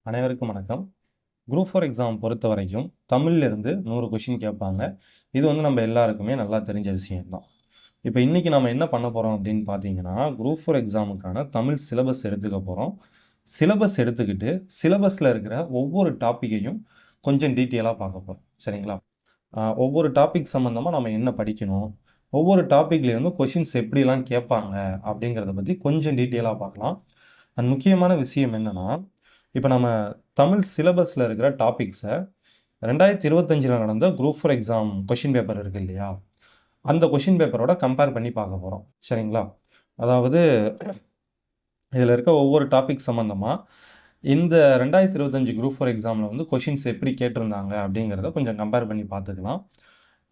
அனைவருக்கும் வணக்கம். Group 4 exam பொறுத்த வரைக்கும் தமிழ்லேருந்து 100 கொஷின் கேட்பாங்க. இது வந்து நம்ம எல்லாருக்குமே நல்லா தெரிஞ்ச விஷயம் தான். இப்போ இன்றைக்கி நம்ம என்ன பண்ண போகிறோம் அப்படின்னு பார்த்தீங்கன்னா, குரூப் 4 எக்ஸாமுக்கான தமிழ் சிலபஸ் எடுத்துக்க போகிறோம். சிலபஸ் எடுத்துக்கிட்டு சிலபஸில் இருக்கிற ஒவ்வொரு டாப்பிக்கையும் கொஞ்சம் டீட்டெயிலாக பார்க்க போகிறோம். சரிங்களா? ஒவ்வொரு டாபிக் சம்மந்தமாக நம்ம என்ன படிக்கணும், ஒவ்வொரு டாப்பிக்லேருந்து கொஷின்ஸ் எப்படிலாம் கேட்பாங்க அப்படிங்கிறத பற்றி கொஞ்சம் டீட்டெயிலாக பார்க்கலாம். அண்ட் முக்கியமான விஷயம் என்னென்னா, இப்போ நம்ம தமிழ் சிலபஸில் இருக்கிற டாபிக்ஸை 2025 நடந்த குரூப் 4 எக்ஸாம் கொஷின் பேப்பர் இருக்குது இல்லையா, அந்த கொஷின் பேப்பரோட கம்பேர் பண்ணி பார்க்க போகிறோம். சரிங்களா? அதாவது இதில் இருக்க ஒவ்வொரு டாபிக் சம்மந்தமாக இந்த 2025 குரூப் 4 எக்ஸாமில் வந்து கொஷின்ஸ் எப்படி கேட்டிருந்தாங்க அப்படிங்கிறத கொஞ்சம் கம்பேர் பண்ணி பார்த்துக்கலாம்.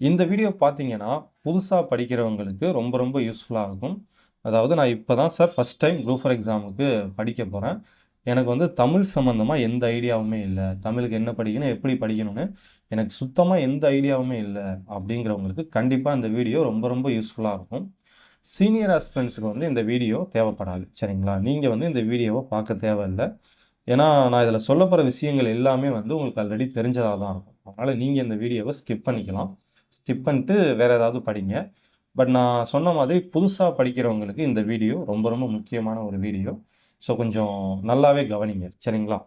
இந்த வீடியோ பார்த்தீங்கன்னா புதுசாக படிக்கிறவங்களுக்கு ரொம்ப ரொம்ப யூஸ்ஃபுல்லாக இருக்கும். அதாவது நான் இப்போ தான் சார் ஃபஸ்ட் டைம் குரூப் 4 எக்ஸாமுக்கு படிக்க போகிறேன், எனக்கு வந்து தமிழ் சம்மந்தமாக எந்த ஐடியாவுமே இல்லை, தமிழுக்கு என்ன படிக்கணும் எப்படி படிக்கணும்னு எனக்கு சுத்தமாக எந்த ஐடியாவுமே இல்லை அப்படிங்கிறவங்களுக்கு கண்டிப்பாக இந்த வீடியோ ரொம்ப ரொம்ப யூஸ்ஃபுல்லாக இருக்கும். சீனியர் ஆஸ்பிரண்ட்ஸுக்கு வந்து இந்த வீடியோ தேவைப்படாது. சரிங்களா? நீங்கள் வந்து இந்த வீடியோவை பார்க்க தேவையில்லை. ஏன்னா நான் இதில் சொல்ல போகிற விஷயங்கள் எல்லாமே வந்து உங்களுக்கு ஆல்ரெடி தெரிஞ்சதாக தான் இருக்கும். அதனால் நீங்கள் இந்த வீடியோவை ஸ்கிப் பண்ணிக்கலாம். ஸ்கிப் பண்ணிட்டு வேறு ஏதாவது படிங்க. பட் நான் சொன்ன மாதிரி புதுசாக படிக்கிறவங்களுக்கு இந்த வீடியோ ரொம்ப ரொம்ப முக்கியமான ஒரு வீடியோ. ஸோ கொஞ்சம் நல்லாவே கவனிங்க. சரிங்களா?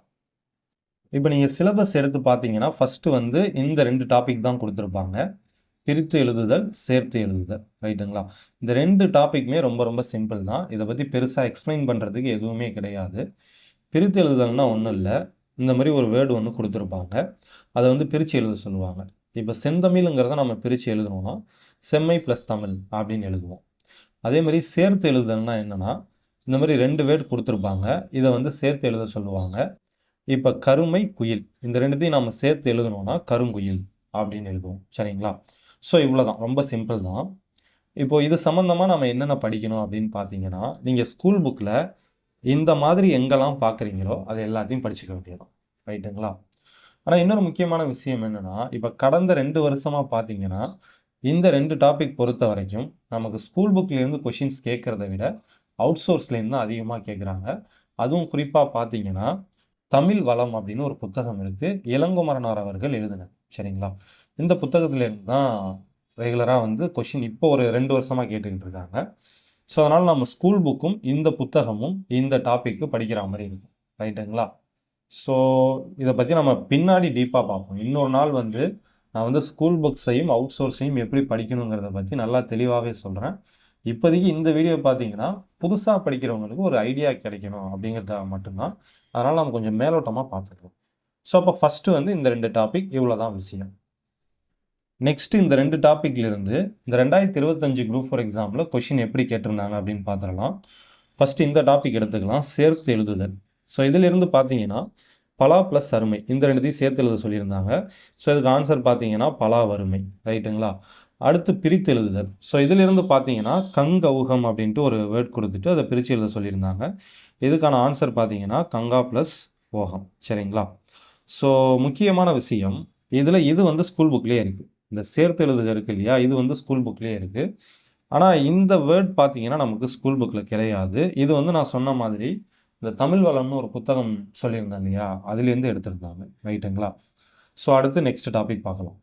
இப்போ நீங்கள் சிலபஸ் எடுத்து பார்த்தீங்கன்னா ஃபஸ்ட்டு வந்து இந்த 2 டாபிக் தான் கொடுத்துருப்பாங்க. பிரித்து எழுதுதல், சேர்த்து எழுதுதல். ரைட்டுங்களா? இந்த 2 டாப்பிக்குமே ரொம்ப ரொம்ப சிம்பிள் தான். இதை பற்றி பெருசாக எக்ஸ்பிளைன் பண்ணுறதுக்கு எதுவுமே கிடையாது. பிரித்து எழுதுதல்னா ஒன்றும் இல்லை, இந்த மாதிரி ஒரு வேர்டு ஒன்று கொடுத்துருப்பாங்க, அதை வந்து பிரித்து எழுத சொல்லுவாங்க. இப்போ செந்தமிழுங்கிறத நம்ம பிரித்து எழுதணும்னா செம்மை ப்ளஸ் தமிழ் அப்படின்னு எழுதுவோம். அதே மாதிரி சேர்த்து எழுதுதல்னா என்னென்னா, இந்த மாதிரி 2 வேர்டு கொடுத்துருப்பாங்க, இதை வந்து சேர்த்து எழுத சொல்லுவாங்க. இப்போ கருமை குயில், இந்த 2த்தையும் நம்ம சேர்த்து எழுதணும்னா கருங்குயில் அப்படின்னு எழுதுவோம். சரிங்களா? ஸோ இவ்வளோ தான், ரொம்ப சிம்பிள் தான். இப்போது இது சம்மந்தமாக நம்ம என்னென்ன படிக்கணும் அப்படின்னு பார்த்தீங்கன்னா, நீங்கள் ஸ்கூல் புக்கில் இந்த மாதிரி எங்கெல்லாம் பார்க்குறீங்களோ அது எல்லாத்தையும் படிச்சுக்க வேண்டியதான். ரைட்டுங்களா? ஆனால் இன்னொரு முக்கியமான விஷயம் என்னென்னா, இப்போ கடந்த 2 வருஷமாக பார்த்தீங்கன்னா இந்த 2 டாபிக் பொறுத்த வரைக்கும் நமக்கு ஸ்கூல் புக்லேருந்து கொஷின்ஸ் கேட்குறத விட அவுட் சோர்ஸ்லேருந்து தான் அதிகமாக கேட்குறாங்க. அதுவும் குறிப்பாக பார்த்தீங்கன்னா தமிழ் வளம் அப்படின்னு ஒரு புத்தகம் இருக்குது, இளங்குமரனார் அவர்கள் எழுதினது. சரிங்களா? இந்த புத்தகத்துலேருந்து தான் ரெகுலராக வந்து கொஷின் இப்போ ஒரு 2 வருஷமாக கேட்டுக்கிட்டு இருக்காங்க. ஸோ அதனால் நம்ம ஸ்கூல் புக்கும் இந்த புத்தகமும் இந்த டாப்பிக்கு படிக்கிற மாதிரி இருக்கும். ரைட்டுங்களா? ஸோ இதை பற்றி நம்ம பின்னாடி டீப்பாக பார்ப்போம். இன்னொரு நாள் வந்து நான் வந்து ஸ்கூல் புக்ஸையும் அவுட் சோர்ஸையும் எப்படி படிக்கணுங்கிறத பற்றி நல்லா தெளிவாகவே சொல்கிறேன். இப்போதைக்கு இந்த வீடியோ பார்த்தீங்கன்னா புதுசாக படிக்கிறவங்களுக்கு ஒரு ஐடியா கிடைக்கணும் அப்படிங்கிறத மட்டும்தான். அதனால் நம்ம கொஞ்சம் மேலோட்டமாக பார்த்துக்கலாம். ஸோ அப்போ ஃபஸ்ட்டு வந்து இந்த 2 டாபிக் இவ்வளோ தான் விஷயம். நெக்ஸ்ட்டு இந்த 2 டாப்பிக்லேருந்து இந்த 2025 குரூப் 4 எக்ஸாமில் கொஷின் எப்படி கேட்டிருந்தாங்க அப்படின்னு பார்த்துடலாம். ஃபஸ்ட்டு இந்த டாபிக் எடுத்துக்கலாம், சேர்த்து எழுதுதல். ஸோ இதிலிருந்து பார்த்தீங்கன்னா பலா ப்ளஸ் அருமை, இந்த 2த்தையும் சேர்த்து எழுத சொல்லியிருந்தாங்க. ஸோ இதுக்கு ஆன்சர் பார்த்தீங்கன்னா பலா வறுமை. ரைட்டுங்களா? அடுத்து பிரித்து எழுதுதல். ஸோ இதிலிருந்து பார்த்தீங்கன்னா கங்கௌகம் அப்படின்ட்டு ஒரு வேர்ட் கொடுத்துட்டு அதை பிரித்து எழுத சொல்லியிருந்தாங்க. இதுக்கான ஆன்சர் பார்த்தீங்கன்னா கங்கா ப்ளஸ் ஓகம். சரிங்களா? ஸோ முக்கியமான விஷயம், இதில் இது வந்து ஸ்கூல் புக்லேயே இருக்குது. இந்த சேர்த்து எழுதுதல் இருக்குது இல்லையா, இது வந்து ஸ்கூல் புக்லேயே இருக்குது. ஆனால் இந்த வேர்ட் பார்த்தீங்கன்னா நமக்கு ஸ்கூல் புக்கில் கிடையாது. இது வந்து நான் சொன்ன மாதிரி இந்த தமிழ் வளம்னு ஒரு புத்தகம் சொல்லியிருந்தேன் இல்லையா, அதுலேருந்து எடுத்திருந்தாங்க. ரைட்டுங்களா? ஸோ அடுத்து நெக்ஸ்ட் டாபிக் பார்க்கலாம்.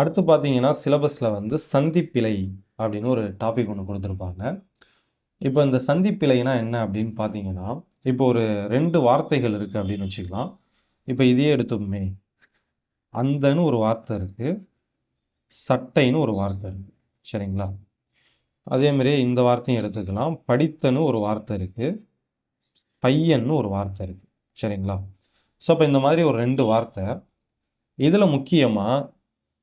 அடுத்து பார்த்தீங்கன்னா சிலபஸில் வந்து சந்திப்பிழை அப்படின்னு ஒரு டாபிக் ஒன்று கொடுத்துருப்பாங்க. இப்போ இந்த சந்திப்பிழைனா என்ன அப்படின்னு பார்த்தீங்கன்னா, இப்போ ஒரு 2 வார்த்தைகள் இருக்குது அப்படின்னு வச்சுக்கலாம். இப்போ இதையே எடுத்துமே, அந்தன்னு ஒரு வார்த்தை இருக்குது, சட்டைன்னு ஒரு வார்த்தை இருக்குது. சரிங்களா? அதேமாதிரியே இந்த வார்த்தையும் எடுத்துக்கலாம், படித்தன்னு ஒரு வார்த்தை இருக்குது, பையன்னு ஒரு வார்த்தை இருக்குது. சரிங்களா? ஸோ அப்போ இந்த மாதிரி ஒரு 2 வார்த்தை, இதில் முக்கியமாக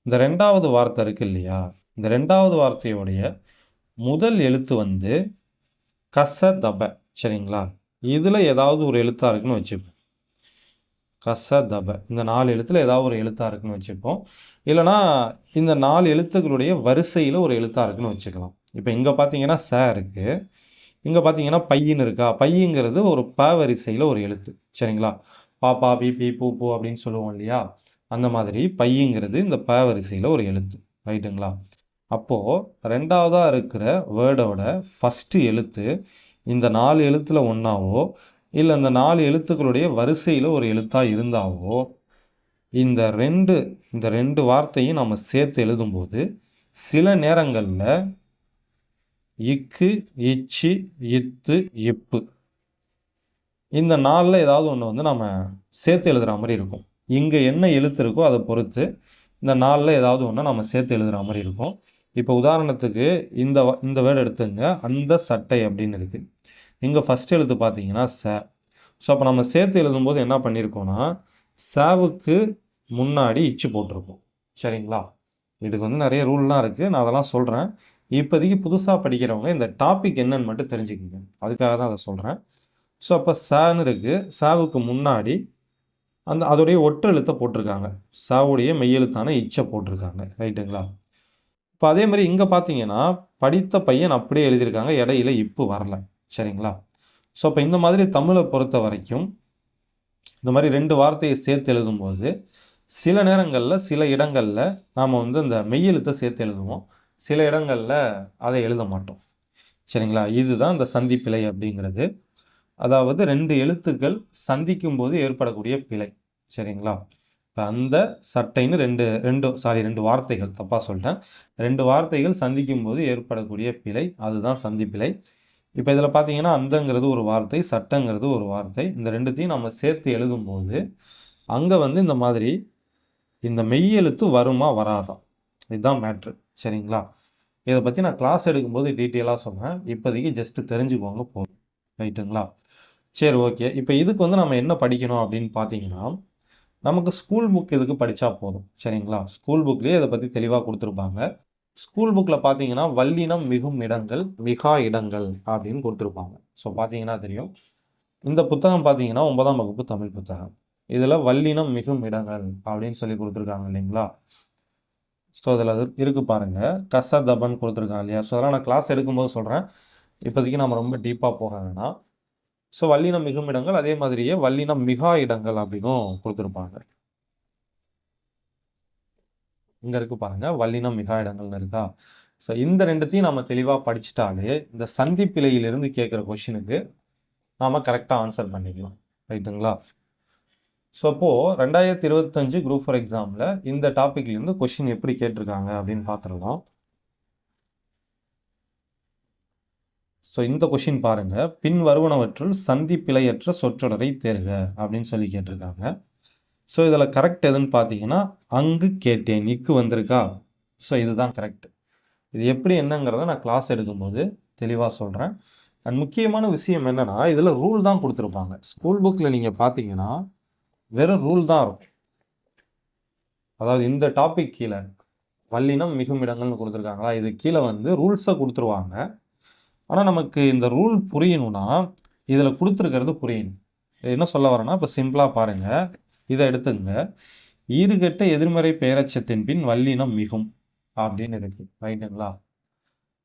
இந்த 2வது வார்த்தை இருக்குது இல்லையா, இந்த 2வது வார்த்தையோடைய முதல் எழுத்து வந்து கச தப. சரிங்களா? இதில் ஏதாவது ஒரு எழுத்தாக இருக்குன்னு வச்சுப்போம். கச தப, இந்த 4 எழுத்தில் ஏதாவது ஒரு எழுத்தாக இருக்குன்னு வச்சுப்போம். இல்லைனா இந்த 4 எழுத்துக்களுடைய வரிசையில் ஒரு எழுத்தாக இருக்குன்னு வச்சுக்கலாம். இப்போ இங்கே பார்த்தீங்கன்னா ச இருக்குது, இங்கே பார்த்தீங்கன்னா பையின்னு இருக்கா, பையங்கிறது ஒரு ப வரிசையில் ஒரு எழுத்து. சரிங்களா? பாப்பா பி பி பூ பூ அப்படின்னு சொல்லுவோம் இல்லையா, அந்த மாதிரி பையங்கிறது இந்த ப வரிசையில் ஒரு எழுத்து. ரைட்டுங்களா? அப்போது 2வதாக இருக்கிற வேர்டோட ஃபஸ்ட்டு எழுத்து இந்த 4 எழுத்தில் ஒன்றாவோ இல்லை அந்த 4 எழுத்துக்களுடைய வரிசையில் ஒரு எழுத்தாக இருந்தாவோ இந்த ரெண்டு வார்த்தையும் நம்ம சேர்த்து எழுதும்போது சில நேரங்களில் இக்கு, இச்சு, இத்து, இப்பு இந்த 4ல் ஏதாவது ஒன்று வந்து நம்ம சேர்த்து எழுதுகிற மாதிரி இருக்கும். இங்கே என்ன எழுத்து இருக்கோ அதை பொறுத்து இந்த 4ல் ஏதாவது ஒன்று நம்ம சேர்த்து எழுதுகிற மாதிரி இருக்கும். இப்போ உதாரணத்துக்கு இந்த வேர்டு எடுத்துங்க, அந்த சட்டை அப்படின்னு இருக்குது. இங்கே ஃபஸ்ட் எழுத்து பார்த்தீங்கன்னா ச. ஸோ அப்போ நம்ம சேர்த்து எழுதும்போது என்ன பண்ணியிருக்கோன்னா சாவுக்கு முன்னாடி இச்சு போட்டிருக்கோம். சரிங்களா? இதுக்கு வந்து நிறைய ரூல்லாம் இருக்குது, நான் அதெல்லாம் சொல்கிறேன். இப்போதைக்கு புதுசாக படிக்கிறவங்க இந்த டாபிக் என்னன்னு மட்டும் தெரிஞ்சுக்கோங்க, அதுக்காக தான் அதை சொல்கிறேன். ஸோ அப்போ சான்னு இருக்குது, சாவுக்கு முன்னாடி அதோடைய ஒற்று எழுத்தை போட்டிருக்காங்க, சாவுடைய மெய்யெழுத்தான இச்சை போட்டிருக்காங்க. ரைட்டுங்களா? இப்போ அதே மாதிரி இங்கே பார்த்தீங்கன்னா படித்த பையன் அப்படியே எழுதியிருக்காங்க, இடையில இப்பு வரல. சரிங்களா? ஸோ அப்போ இந்த மாதிரி தமிழை பொறுத்த வரைக்கும் இந்த மாதிரி 2 வார்த்தையை சேர்த்து எழுதும்போது சில நேரங்களில் சில இடங்களில் நாம் வந்து இந்த மெய்யெழுத்தை சேர்த்து எழுதுவோம், சில இடங்களில் அதை எழுத மாட்டோம். சரிங்களா? இதுதான் இந்த சந்திப்பிழை அப்படிங்கிறது. அதாவது 2 எழுத்துக்கள் சந்திக்கும் போது ஏற்படக்கூடிய பிழை. சரிங்களா? இப்போ அந்த சட்டைன்னு ரெண்டு வார்த்தைகள், தப்பாக சொல்லிட்டேன், 2 வார்த்தைகள் சந்திக்கும் போது ஏற்படக்கூடிய பிழை, அதுதான் சந்திப்பிழை. இப்போ இதில் பார்த்தீங்கன்னா அந்தங்கிறது ஒரு வார்த்தை, சட்டங்கிறது ஒரு வார்த்தை. இந்த ரெண்டுத்தையும் நம்ம சேர்த்து எழுதும்போது அங்கே வந்து இந்த மாதிரி இந்த மெய்யெழுத்து வருமா வராதான், இதுதான் மேட்ரு. சரிங்களா? இதை பற்றி நான் கிளாஸ் எடுக்கும்போது டீட்டெயிலாக சொல்கிறேன், இப்போதைக்கு ஜஸ்ட்டு தெரிஞ்சுக்கோங்க போதும். ரைட்டுங்களா? சரி, ஓகே. இப்போ இதுக்கு வந்து நம்ம என்ன படிக்கணும் அப்படின்னு பார்த்தீங்கன்னா நமக்கு ஸ்கூல் புக் இதுக்கு படித்தா போதும். சரிங்களா? ஸ்கூல் புக்லேயே இதை பற்றி தெளிவாக கொடுத்துருப்பாங்க. ஸ்கூல் புக்கில் பார்த்தீங்கன்னா வல்லினம் மிகும் இடங்கள், மிகா இடங்கள் அப்படின்னு கொடுத்துருப்பாங்க. ஸோ பார்த்தீங்கன்னா தெரியும், இந்த புத்தகம் பார்த்தீங்கன்னா 9ஆம் வகுப்பு தமிழ் புத்தகம். இதில் வல்லினம் மிகும் இடங்கள் அப்படின்னு சொல்லி கொடுத்துருக்காங்க இல்லைங்களா? ஸோ அதில் அது இருக்குது பாருங்கள், கசதபன் கொடுத்துருக்காங்க இல்லையா? ஸோ அதெல்லாம் நான் கிளாஸ் எடுக்கும்போது சொல்கிறேன், இப்போதைக்கு நம்ம ரொம்ப டீப்பாக போக வேணாம். ஸோ வல்லினம் மிகும் இடங்கள், அதே மாதிரியே வல்லினம் மிகா இடங்கள் அப்படின்னும் கொடுத்துருப்பாங்க. இங்கே இருக்குது பாருங்கள், வல்லினம் மிகா இடங்கள்னு இருக்கா? ஸோ இந்த ரெண்டுத்தையும் நம்ம தெளிவாக படிச்சுட்டாலே இந்த சந்திப்பிழையிலிருந்து கேட்குற கொஷினுக்கு நாம் கரெக்டாக ஆன்சர் பண்ணிக்கலாம். ரைட்டுங்களா? ஸோ அப்போது 2025 குரூப் 4 எக்ஸாமில் இந்த டாப்பிக்லேருந்து கொஷின் எப்படி கேட்டிருக்காங்க அப்படின்னு பார்த்துடலாம். ஸோ இந்த கொஷின் பாருங்கள், பின் வருவனவற்றுள் சந்திப்பிழையற்ற சொற்றொடரை தேர்க அப்படின்னு சொல்லி கேட்டிருக்காங்க. ஸோ இதில் கரெக்ட் எதுன்னு பார்த்தீங்கன்னா அங்கு கேட்டேன், இக்கு வந்திருக்கா? ஸோ இதுதான் கரெக்ட். இது எப்படி என்னங்கிறத நான் கிளாஸ் எடுக்கும்போது தெளிவாக சொல்கிறேன். அண்ட் முக்கியமான விஷயம் என்னென்னா இதில் ரூல் தான் கொடுத்துருப்பாங்க. ஸ்கூல் புக்கில் நீங்கள் பார்த்தீங்கன்னா வெறும் ரூல் தான் இருக்கும். அதாவது இந்த டாபிக் கீழே வல்லினம் மிகும் இடங்கள்னு கொடுத்துருக்காங்களா, இது கீழே வந்து ரூல்ஸை கொடுத்துருவாங்க. ஆனால் நமக்கு இந்த ரூல் புரியணும்னா இதில் கொடுத்துருக்கிறது புரியணும். என்ன சொல்ல வரேன்னா இப்போ சிம்பிளாக பாருங்கள், இதை எடுத்துங்க, ஈறுகெட்ட எதிர்மறை பெயரச்சத்தின் பின் வல்லினம் மிகும் அப்படின்னு இருக்குது. ரைட்டுங்களா?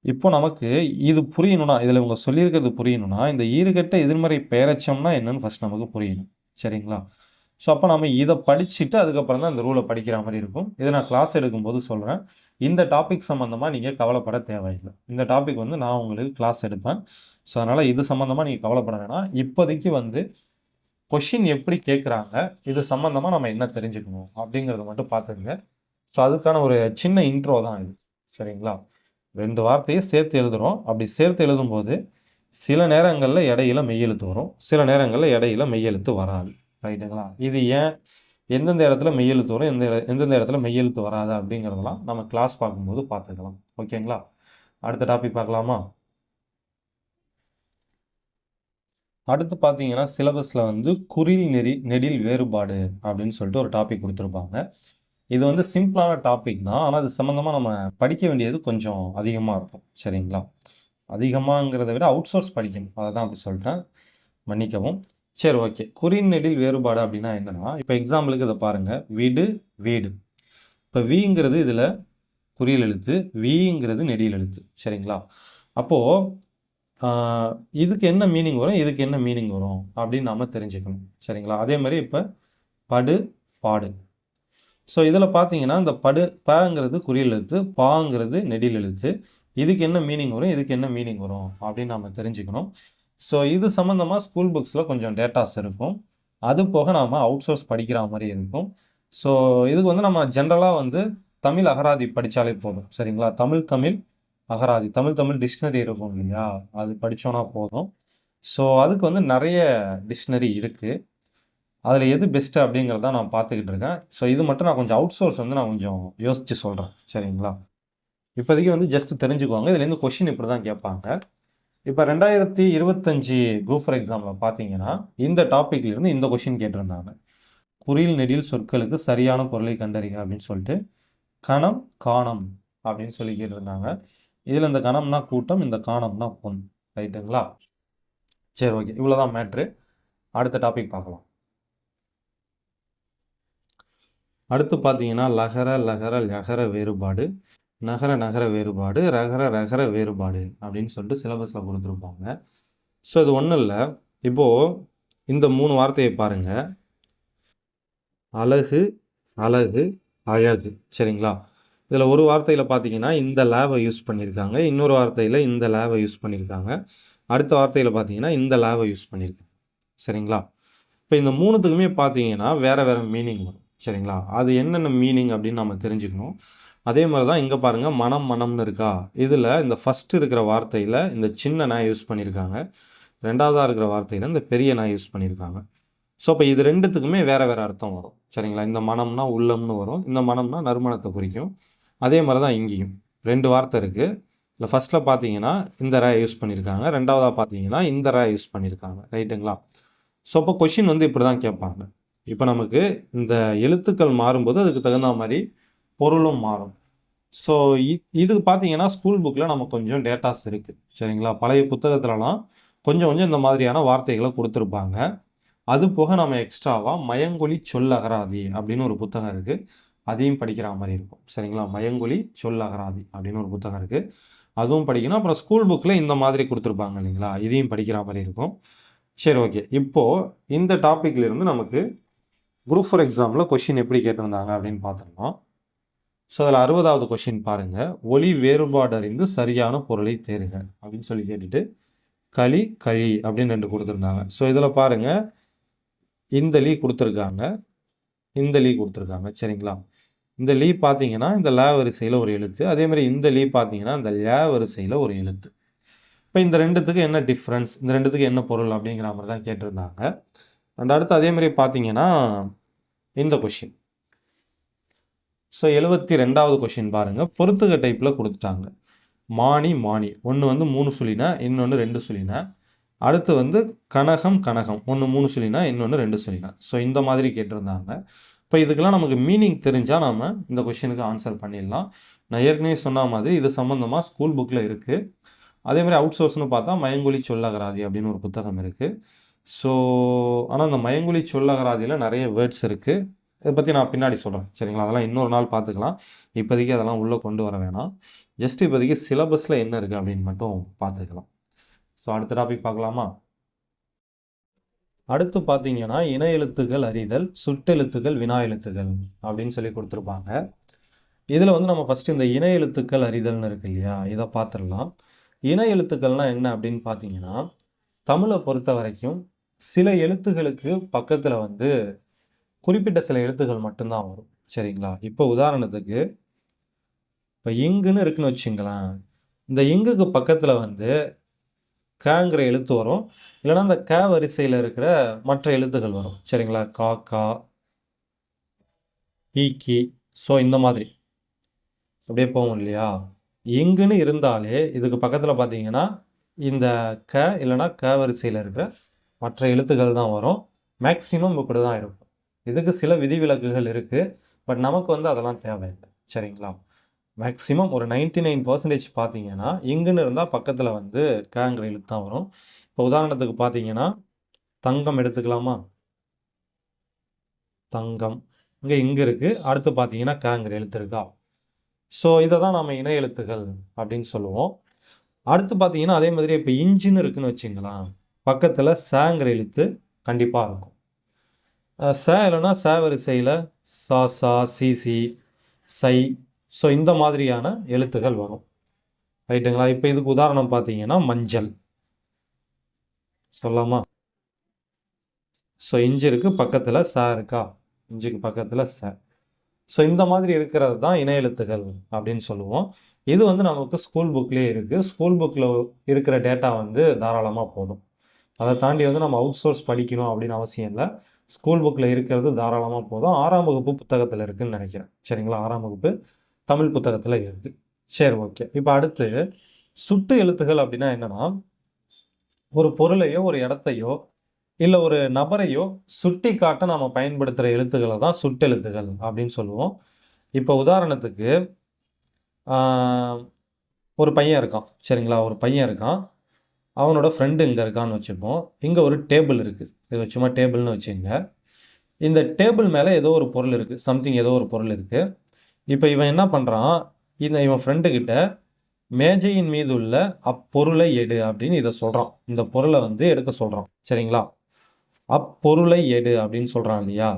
இப்போ நமக்கு இது புரியணும்னா, இதில் இவங்க சொல்லியிருக்கிறது புரியணும்னா இந்த ஈறுகெட்ட எதிர்மறை பெயரச்சம்னா என்னன்னு ஃபஸ்ட் நமக்கு புரியணும். சரிங்களா? ஸோ அப்போ நம்ம இதை படிச்சுட்டு அதுக்கப்புறம் தான் இந்த ரூலை படிக்கிற மாதிரி இருக்கும். இதை நான் கிளாஸ் எடுக்கும்போது சொல்கிறேன். இந்த டாபிக் சம்மந்தமாக நீங்கள் கவலைப்பட தேவையில்லை. இந்த டாபிக் வந்து நான் உங்களுக்கு கிளாஸ் எடுப்பேன். ஸோ அதனால் இது சம்மந்தமாக நீங்கள் கவலைப்பட வேணாம். இப்போதைக்கு வந்து கொஷின் எப்படி கேட்குறாங்க, இது சம்மந்தமாக நம்ம என்ன தெரிஞ்சுக்கணும் அப்படிங்கிறத மட்டும் பார்த்துங்க. ஸோ அதுக்கான ஒரு சின்ன இன்ட்ரோ தான் இது. சரிங்களா? 2 வார்த்தையை சேர்த்து எழுதுகிறோம். அப்படி சேர்த்து எழுதும்போது சில நேரங்களில் இடையில மெய்யெழுத்து வரும், சில நேரங்களில் இடையில மெய்யெழுத்து வராது. ரைட்டுங்களா? இது ஏன், எந்தெந்த இடத்துல மெய்யெழுத்து வரும், எந்தெந்த இடத்துல மெய்யெழுத்து வராது அப்படிங்கிறதெல்லாம் நம்ம கிளாஸ் பார்க்கும்போது பார்த்துக்கலாம். ஓகேங்களா? அடுத்த டாபிக் பார்க்கலாமா? அடுத்து பார்த்தீங்கன்னா சிலபஸில் வந்து குறில் நெடில் வேறுபாடு அப்படின்னு சொல்லிட்டு ஒரு டாபிக் கொடுத்துருப்பாங்க. இது வந்து சிம்பிளான டாபிக் தான், ஆனால் அது சம்மந்தமாக நம்ம படிக்க வேண்டியது கொஞ்சம் அதிகமாக இருக்கும். சரிங்களா? அதிகமாகங்கிறத விட அவுட் சோர்ஸ் படிக்கணும், அதை தான் அப்படி சொல்லிட்டேன், மன்னிக்கவும். சரி, ஓகே. குறில் நெடில் வேறுபாடு அப்படின்னா என்னென்னா, இப்போ எக்ஸாம்பிளுக்கு இதை பாருங்கள், வீடு வீடு. இப்போ விங்கிறது இதில் குறில் எழுத்து, விங்கிறது நெடில் எழுத்து. சரிங்களா? அப்போது இதுக்கு என்ன மீனிங் வரும், இதுக்கு என்ன மீனிங் வரும் அப்படின்னு நாம் தெரிஞ்சுக்கணும். சரிங்களா? அதே மாதிரி இப்போ படு பாடு. ஸோ இதில் பார்த்தீங்கன்னா இந்த பங்கிறது குறில் எழுத்து, பாங்கிறது நெடில் எழுத்து. இதுக்கு என்ன மீனிங் வரும், இதுக்கு என்ன மீனிங் வரும் அப்படின்னு நாம் தெரிஞ்சுக்கணும். ஸோ இது சம்மந்தமாக ஸ்கூல் புக்ஸில் கொஞ்சம் டேட்டாஸ் இருக்கும். அது போக நாம் அவுட் சோர்ஸ் படிக்கிற மாதிரி இருக்கும். ஸோ இதுக்கு வந்து நம்ம ஜென்ரலாக வந்து தமிழ் அகராதி படித்தாலே போதும். சரிங்களா? தமிழ் அகராதி, தமிழ் டிக்ஷனரி இருக்கும் இல்லையா? அது படித்தோன்னா போதும். ஸோ அதுக்கு வந்து நிறைய டிக்ஷனரி இருக்குது. அதில் எது பெஸ்ட்டு அப்படிங்கிறத நான் பார்த்துக்கிட்டு இருக்கேன். ஸோ இது மட்டும் நான் கொஞ்சம் அவுட் சோர்ஸ் வந்து நான் கொஞ்சம் யோசித்து சொல்கிறேன். சரிங்களா? இப்போதைக்கு வந்து ஜஸ்ட் தெரிஞ்சுக்குவாங்க. இதுலேருந்து கொஷின் இப்படி தான் கேட்பாங்க. இப்போ 2025 குரூப் ஃபார் எக்ஸாமில் பார்த்தீங்கன்னா இந்த டாப்பிக்லேருந்து இந்த கொஷின் கேட்டிருந்தாங்க. குறில் நெடில் சொற்களுக்கு சரியான பொருளை கண்டறிக அப்படின்னு சொல்லிட்டு கணம் காணம் அப்படின்னு சொல்லி கேட்டிருந்தாங்க. இதில் இந்த கணம்னா கூட்டம், இந்த காணம்னா பொன். ரைட்டுங்களா? சரி, ஓகே, இவ்வளோதான் மேட்ரு. அடுத்த டாபிக் பார்க்கலாம். அடுத்து பார்த்தீங்கன்னா லகர லகர லகர வேறுபாடு, நகர நகர வேறுபாடு, ரகர ரகர வேறுபாடு அப்படின்னு சொல்லிட்டு சிலபஸில் கொடுத்துருப்பாங்க. ஸோ இது ஒன்றும் இல்லை. இப்போது இந்த 3 வார்த்தையை பாருங்கள். அழகு, அழகு, அழகு. சரிங்களா? இதில் ஒரு வார்த்தையில் பார்த்தீங்கன்னா இந்த லேவை யூஸ் பண்ணியிருக்காங்க, இன்னொரு வார்த்தையில் இந்த லேவை யூஸ் பண்ணியிருக்காங்க, அடுத்த வார்த்தையில் பார்த்தீங்கன்னா இந்த லேவை யூஸ் பண்ணியிருக்காங்க. சரிங்களா? இப்போ இந்த 3த்துக்குமே பார்த்தீங்கன்னா வேறு வேறு மீனிங் வரும். சரிங்களா? அது என்னென்ன மீனிங் அப்படின்னு நம்ம தெரிஞ்சுக்கணும். அதே மாதிரி தான் இங்கே பாருங்கள், மனம் மனம்னு இருக்கா? இதில் இந்த ஃபஸ்ட்டு இருக்கிற வார்த்தையில் இந்த சின்ன நாய் யூஸ் பண்ணியிருக்காங்க, ரெண்டாவதாக இருக்கிற வார்த்தையில் இந்த பெரிய நாய் யூஸ் பண்ணியிருக்காங்க. ஸோ அப்போ இது ரெண்டுத்துக்குமே வேறு வேறு அர்த்தம் வரும். சரிங்களா? இந்த மனம்னா உள்ளம்னு வரும், இந்த மனம்னா நறுமணத்தை குறிக்கும். அதே மாதிரி தான் இங்கேயும் 2 வார்த்தை இருக்குது. இல்லை ஃபஸ்ட்டில் பார்த்தீங்கன்னா இந்த ரே யூஸ் பண்ணியிருக்காங்க, ரெண்டாவதாக பார்த்தீங்கன்னா இந்த ரே யூஸ் பண்ணியிருக்காங்க. ரைட்டுங்களா? ஸோ அப்போ கொஷின் வந்து இப்படி தான் கேட்பாங்க. இப்போ நமக்கு இந்த எழுத்துக்கள் மாறும்போது அதுக்கு தகுந்த மாதிரி பொருளும் மாறும். ஸோ இதுக்கு பார்த்தீங்கன்னா ஸ்கூல் புக்கில் நமக்கு கொஞ்சம் டேட்டாஸ் இருக்குது. சரிங்களா? பழைய புத்தகத்துலலாம் கொஞ்சம் கொஞ்சம் இந்த மாதிரியான வார்த்தைகளை கொடுத்துருப்பாங்க. அது போக நம்ம எக்ஸ்ட்ராவாக மயங்கொலி சொல்லகராதி அப்படின்னு ஒரு புத்தகம் இருக்குது, அதையும் படிக்கிற மாதிரி இருக்கும். சரிங்களா? மயங்கொலி சொல்லகராதி அப்படின்னு ஒரு புத்தகம் இருக்குது, அதுவும் படிக்கணும். அப்புறம் ஸ்கூல் புக்கில் இந்த மாதிரி கொடுத்துருப்பாங்க இல்லைங்களா? இதையும் படிக்கிற மாதிரி இருக்கும். சரி, ஓகே. இப்போது இந்த டாப்பிக்லேருந்து நமக்கு குரூப் ஃபார் எக்ஸாமில் கொஷின் எப்படி கேட்டிருந்தாங்க அப்படின்னு பார்த்துருந்தோம். ஸோ அதில் 60வது கொஷின் பாருங்கள். ஒளி வேறுபாடு அறிந்து சரியான பொருளை தேருக அப்படின்னு சொல்லி கேட்டுட்டு களி கழி அப்படின்னு 2 கொடுத்துருந்தாங்க. ஸோ இதில் பாருங்கள், இந்த லீ கொடுத்துருக்காங்க, இந்த லீ கொடுத்துருக்காங்க. சரிங்களா? இந்த லீ பார்த்தீங்கன்னா இந்த ல வரிசையில் ஒரு எழுத்து, அதேமாதிரி இந்த லீ பார்த்தீங்கன்னா இந்த ல வரிசையில் ஒரு எழுத்து. இப்போ இந்த ரெண்டுத்துக்கு என்ன டிஃப்ரென்ஸ், இந்த ரெண்டுத்துக்கு என்ன பொருள் அப்படிங்கிற மாதிரி தான் கேட்டிருந்தாங்க. அண்ட் அடுத்து அதேமாதிரி பார்த்தீங்கன்னா இந்த கொஷின். ஸோ 72வது கொஷின் பாருங்கள். பொறுத்துக டைப்பில் கொடுத்துட்டாங்க. மானி மானி, ஒன்று வந்து 3 சொல்லினா, இன்னொன்று 2 சொல்லினா. அடுத்து வந்து கனகம் கனகம், ஒன்று 3 சொல்லினா, இன்னொன்று 2 சொல்லினா. ஸோ இந்த மாதிரி கேட்டிருந்தாங்க. இப்போ இதுக்கெல்லாம் நமக்கு மீனிங் தெரிஞ்சால் நாம் இந்த கொஷினுக்கு ஆன்சர் பண்ணிடலாம். நான் ஏற்கனவே சொன்ன மாதிரி இது சம்மந்தமாக ஸ்கூல் புக்கில் இருக்குது. அதேமாதிரி அவுட் சோர்ஸ்னு பார்த்தா மயங்கொலி சொல்லகராதி அப்படின்னு ஒரு புத்தகம் இருக்குது. ஸோ ஆனால் அந்த மயங்கொலி சொல்லகராதியில் நிறைய வேர்ட்ஸ் இருக்குது. இதை பற்றி நான் பின்னாடி சொல்கிறேன். சரிங்களா? அதெல்லாம் இன்னொரு நாள் பார்த்துக்கலாம். இப்போதைக்கு அதெல்லாம் உள்ளே கொண்டு வர வேணாம். ஜஸ்ட் இப்போதைக்கு சிலபஸில் என்ன இருக்குது அப்படின்னு மட்டும் பார்த்துக்கலாம். ஸோ அடுத்த டாபிக் பார்க்கலாமா? அடுத்து பார்த்தீங்கன்னா இன எழுத்துக்கள் அறிதல், சுட்டெழுத்துக்கள், வினா எழுத்துக்கள் அப்படின்னு சொல்லி கொடுத்துருப்பாங்க. இதில் வந்து நம்ம ஃபஸ்ட்டு இந்த இன எழுத்துக்கள் அறிதல்னு இருக்கு இல்லையா, இதை பார்த்துடலாம். இன எழுத்துக்கள்னால் என்ன அப்படின்னு பார்த்தீங்கன்னா, தமிழை பொறுத்த வரைக்கும் சில எழுத்துகளுக்கு பக்கத்தில் வந்து குறிப்பிட்ட சில எழுத்துக்கள் மட்டும்தான் வரும். சரிங்களா? இப்போ உதாரணத்துக்கு இப்போ இங்குன்னு இருக்குன்னு வச்சுங்களேன், இந்த இங்குக்கு பக்கத்தில் வந்து கங்கிற எழுத்து வரும், இல்லைன்னா அந்த க வரிசையில் இருக்கிற மற்ற எழுத்துக்கள் வரும். சரிங்களா? கா கா கி. ஸோ இந்த மாதிரி அப்படியே போகும் இல்லையா? இங்குன்னு இருந்தாலே இதுக்கு பக்கத்தில் பார்த்தீங்கன்னா இந்த க இல்லைன்னா க வரிசையில் இருக்கிற மற்ற எழுத்துக்கள் தான் வரும். மேக்ஸிமம் இப்படி தான் இருக்கும். இதுக்கு சில விதிவிலக்குகள் இருக்குது, பட் நமக்கு வந்து அதெல்லாம் தேவையில்லை. சரிங்களா? மேக்ஸிமம் ஒரு 99% பார்த்தீங்கன்னா இங்குன்னு இருந்தால் பக்கத்தில் வந்து கங்கிற எழுத்து தான் வரும். இப்போ உதாரணத்துக்கு பார்த்தீங்கன்னா தங்கம் எடுத்துக்கலாமா? தங்கம் இங்கே இருக்குது, அடுத்து பார்த்தீங்கன்னா கங்கிற எழுத்து இருக்கா? ஸோ இதை தான் நம்ம இணை எழுத்துக்கள் அப்படின்னு சொல்லுவோம். அடுத்து பார்த்தீங்கன்னா அதே மாதிரி இப்போ இஞ்சின்னு இருக்குன்னு வச்சுங்களேன், பக்கத்தில் சேங்கிற எழுத்து கண்டிப்பாக இருக்கும். ச இல்லைன்னா ச வரிசையில் சா சா சி சை, ஸோ இந்த மாதிரியான எழுத்துக்கள் வரும். ரைட்டுங்களா? இப்போ இதுக்கு உதாரணம் பார்த்தீங்கன்னா மஞ்சள். சொல்லாமா? ஸோ இஞ்சிருக்கு பக்கத்தில் ச இருக்கா? இஞ்சுக்கு பக்கத்தில் ச. ஸோ இந்த மாதிரி இருக்கிறது தான் இணை எழுத்துகள் அப்படின்னு சொல்லுவோம். இது வந்து நமக்கு ஸ்கூல் புக்லேயே இருக்குது. ஸ்கூல் புக்கில் இருக்கிற டேட்டா வந்து தாராளமாக போதும். அதை தாண்டி வந்து நம்ம அவுட் சோர்ஸ் படிக்கணும் அப்படின்னு அவசியம் இல்லை. ஸ்கூல் புக்கில் இருக்கிறது தாராளமாக போதும். 6ஆம் வகுப்பு புத்தகத்தில் இருக்குதுன்னு நினைக்கிறேன். சரிங்களா? 6ஆம் வகுப்பு தமிழ் புத்தகத்தில் இருக்குது. சரி, ஓகே. இப்போ அடுத்து சுட்டு எழுத்துகள் அப்படின்னா என்னன்னா, ஒரு பொருளையோ ஒரு இடத்தையோ இல்லை ஒரு நபரையோ சுட்டி காட்ட நாம் பயன்படுத்துகிற எழுத்துக்களை தான் சுட்டெழுத்துகள் அப்படின்னு சொல்லுவோம். இப்போ உதாரணத்துக்கு ஒரு பையன் இருக்கான். சரிங்களா? ஒரு பையன் இருக்கான். அவனோட ஃப்ரெண்டு இங்கே இருக்கான்னு வச்சுப்போம். இங்கே ஒரு டேபிள் இருக்குது. இது சும்மா டேபிள்னு வச்சுங்க. இந்த டேபிள் மேலே ஏதோ ஒரு பொருள் இருக்குது. சம்திங் ஏதோ ஒரு பொருள் இருக்குது. இப்போ இவன் என்ன பண்ணுறான், இவன் ஃப்ரெண்டுக்கிட்ட மேஜையின் மீது உள்ள அப்பொருளை எடு அப்படின்னு இதை சொல்கிறான். இந்த பொருளை வந்து எடுக்க சொல்கிறான். சரிங்களா? அப்பொருளை எடு அப்படின்னு சொல்கிறான் இல்லையா?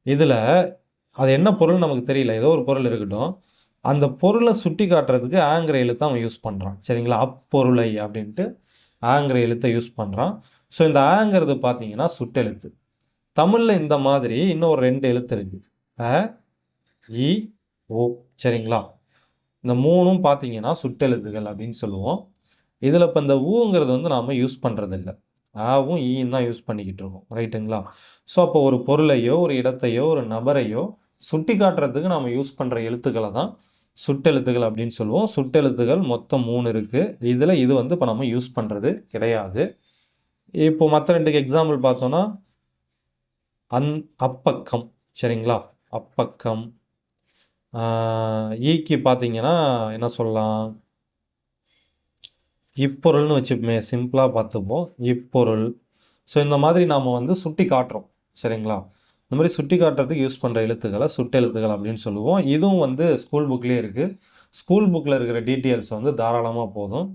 இதில் அது என்ன பொருள் நமக்கு தெரியல. ஏதோ ஒரு பொருள் இருக்கட்டும். அந்த பொருளை சுட்டி காட்டுறதுக்கு ஆங்கிற எழுத்தை அவன் யூஸ் பண்ணுறான். சரிங்களா? அப்பொருளை அப்படின்ட்டு ஆங்கிற எழுத்தை யூஸ் பண்ணுறான். ஸோ இந்த ஆங்கிறது பார்த்தீங்கன்னா சுட்டெழுத்து. தமிழில் இந்த மாதிரி இன்னும் ஒரு 2 எழுத்து இருக்குது. அ, இ, ஓ. சரிங்களா? இந்த 3ம் பார்த்தீங்கன்னா சுட்டெழுத்துகள் அப்படின்னு சொல்லுவோம். இதில் இப்போ இந்த ஊங்கிறது வந்து நாம் யூஸ் பண்ணுறதில்ல. ஆவும் ஈயும் தான் யூஸ் பண்ணிக்கிட்டு இருக்கோம். ரைட்டுங்களா? ஸோ அப்போ ஒரு பொருளையோ ஒரு இடத்தையோ ஒரு நபரையோ சுட்டி காட்டுறதுக்கு நாம் யூஸ் பண்ணுற எழுத்துக்களை தான் சுட்டெழுத்துகள் அப்படின்னு சொல்லுவோம். சுட்டெழுத்துகள் மொத்தம் 3 இருக்குது. இதில் இது வந்து இப்போ நம்ம யூஸ் பண்ணுறது கிடையாது. இப்போ மற்ற 2க்கு எக்ஸாம்பிள் பார்த்தோன்னா அப்பக்கம். சரிங்களா? அப்பக்கம். ஈக்கு பார்த்தீங்கன்னா என்ன சொல்லலாம், இப்பொருள்னு வச்சுப்போமே, சிம்பிளாக பார்த்துப்போம். இப்பொருள். ஸோ இந்த மாதிரி நாம் வந்து சுட்டி காட்டுறோம். சரிங்களா? இந்த மாதிரி சுட்டி காட்டுறதுக்கு யூஸ் பண்ணுற எழுத்துக்களை சுட்டெழுத்துக்கள் அப்படின்னு சொல்லுவோம். இதுவும் வந்து ஸ்கூல் புக்லேயே இருக்குது. ஸ்கூல் புக்கில் இருக்கிற டீட்டெயில்ஸ் வந்து தாராளமாக போதும்.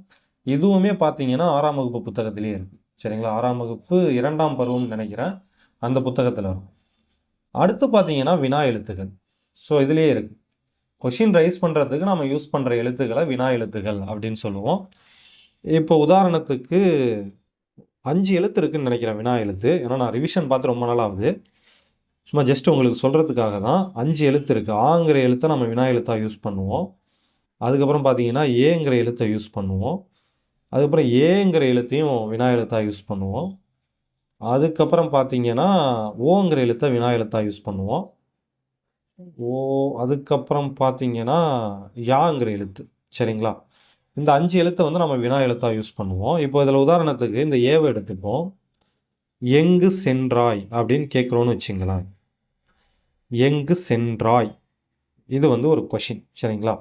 இதுவுமே பார்த்தீங்கன்னா 6ஆம் வகுப்பு புத்தகத்திலே இருக்குது. சரிங்களா? 6ஆம் வகுப்பு 2ஆம் பருவம்னு நினைக்கிறேன். அந்த புத்தகத்தில் இருக்கும். அடுத்து பார்த்தீங்கன்னா வினா எழுத்துக்கள். ஸோ இதுலேயே இருக்குது. கொஷின் ரைஸ் பண்ணுறதுக்கு நம்ம யூஸ் பண்ணுற எழுத்துக்களை வினா எழுத்துக்கள் அப்படின்னு சொல்லுவோம். இப்போ உதாரணத்துக்கு 5 எழுத்து இருக்குதுன்னு நினைக்கிறேன் வினா எழுத்து. ஏன்னா நான் ரிவிஷன் பார்த்து ரொம்ப நாள் ஆகுது. சும்மா ஜஸ்ட் உங்களுக்கு சொல்கிறதுக்காக தான். 5 எழுத்து இருக்குது. ஆங்கிற எழுத்தை நம்ம வினா எழுத்தாக யூஸ் பண்ணுவோம். அதுக்கப்புறம் பார்த்தீங்கன்னா ஏங்கிற எழுத்தை யூஸ் பண்ணுவோம். அதுக்கப்புறம் ஏங்கிற எழுத்தையும் வினா எழுத்தாக யூஸ் பண்ணுவோம். அதுக்கப்புறம் பார்த்தீங்கன்னா ஓங்கிற எழுத்தை வினா எழுத்தாக யூஸ் பண்ணுவோம். ஓ. அதுக்கப்புறம் பார்த்தீங்கன்னா யாங்கிற எழுத்து. சரிங்களா? இந்த 5 எழுத்தை வந்து நம்ம வினா எழுத்தாக யூஸ் பண்ணுவோம். இப்போ இதில் உதாரணத்துக்கு இந்த ஏவை எடுத்துப்போம். எங்கு சென்றாய் அப்படின்னு கேட்குறோன்னு வச்சுங்களேன். எங்கு சென்றாய், இது வந்து ஒரு கொஷின். சரிங்களா?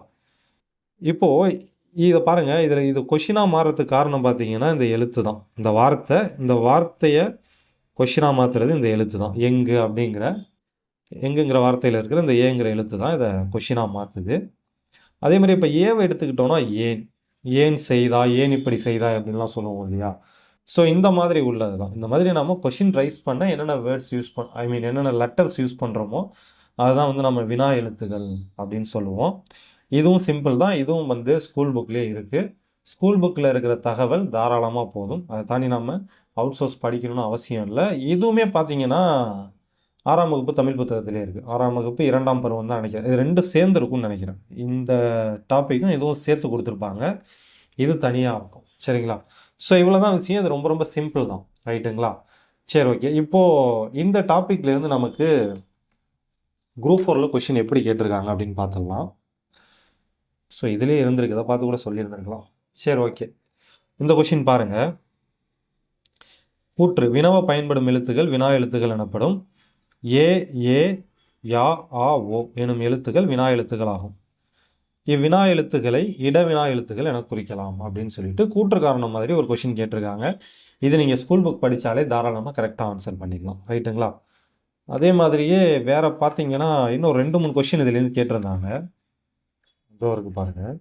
இப்போது இதை பாருங்கள். இது கொஷினாக மாறுறதுக்கு காரணம் பார்த்தீங்கன்னா இந்த எழுத்து தான். இந்த வார்த்தையை கொஷினாக மாற்றுறது இந்த எழுத்து தான். எங்குங்கிற வார்த்தையில் இருக்கிற இந்த ஏங்கிற எழுத்து தான் இதை கொஷினாக மாற்றுது. அதே மாதிரி இப்போ ஏவை எடுத்துக்கிட்டோன்னா ஏன் செய்தாய், ஏன் இப்படி செய்தாய் அப்படின்லாம் சொல்லுவோம் இல்லையா? ஸோ இந்த மாதிரி உள்ளது தான். இந்த மாதிரி நம்ம கொஷின் ரைஸ் பண்ண என்னென்ன வேர்ட்ஸ் என்னென்ன லெட்டர்ஸ் யூஸ் பண்ணுறோமோ அதுதான் வந்து நம்ம வினா எழுத்துகள் அப்படின்னு சொல்லுவோம். இதுவும் சிம்பிள் தான். இதுவும் வந்து ஸ்கூல் புக்லேயே இருக்குது. ஸ்கூல் புக்கில் இருக்கிற தகவல் தாராளமாக போதும். அதை தாண்டி நம்ம அவுட் சோர்ஸ் படிக்கணும்னு அவசியம் இல்லை. இதுவுமே பார்த்தீங்கன்னா 6ஆம் வகுப்பு தமிழ் புத்தகத்திலே இருக்குது. 6ஆம் வகுப்பு 2ஆம் பருவம் தான் நினைக்கிறேன். இது 2 சேர்ந்து இருக்கும்னு நினைக்கிறேன். இந்த டாப்பிக்கும் இதுவும் சேர்த்து கொடுத்துருப்பாங்க. இது தனியாக இருக்கும். சரிங்களா? ஸோ இவ்வளோ தான் விஷயம். இது ரொம்ப ரொம்ப சிம்பிள் தான். ரைட்டுங்களா? சரி, ஓகே. இப்போது இந்த டாப்பிக்லேருந்து நமக்கு குரூப் 4ல் கொஷின் எப்படி கேட்டிருக்காங்க அப்படின்னு பார்த்துடலாம். ஸோ இதிலே இருந்திருக்கு. இதை பார்த்து கூட சொல்லியிருந்திருக்கலாம். சரி, ஓகே. இந்த கொஷின் பாருங்கள். கூற்று வினவ பயன்படும் எழுத்துக்கள் வினா எழுத்துக்கள் எனப்படும். ஏ, யா, ஆ, ஓ எனும் எழுத்துக்கள் வினா எழுத்துக்கள் ஆகும். இவ்வினா எழுத்துக்களை இடவினா எழுத்துக்கள் என குறிக்கலாம் அப்படின்னு சொல்லிட்டு கூற்று காரணம் மாதிரி ஒரு கொஷின் கேட்டிருக்காங்க. இது நீங்கள் ஸ்கூல் புக் படித்தாலே தாராளமாக கரெக்டாக ஆன்சர் பண்ணிக்கலாம். ரைட்டுங்களா? அதே மாதிரியே வேறு பார்த்தீங்கன்னா இன்னும் 2-3 கொஷின் இதுலேருந்து கேட்டிருந்தாங்க. இதோ இருக்கு பாருங்கள்.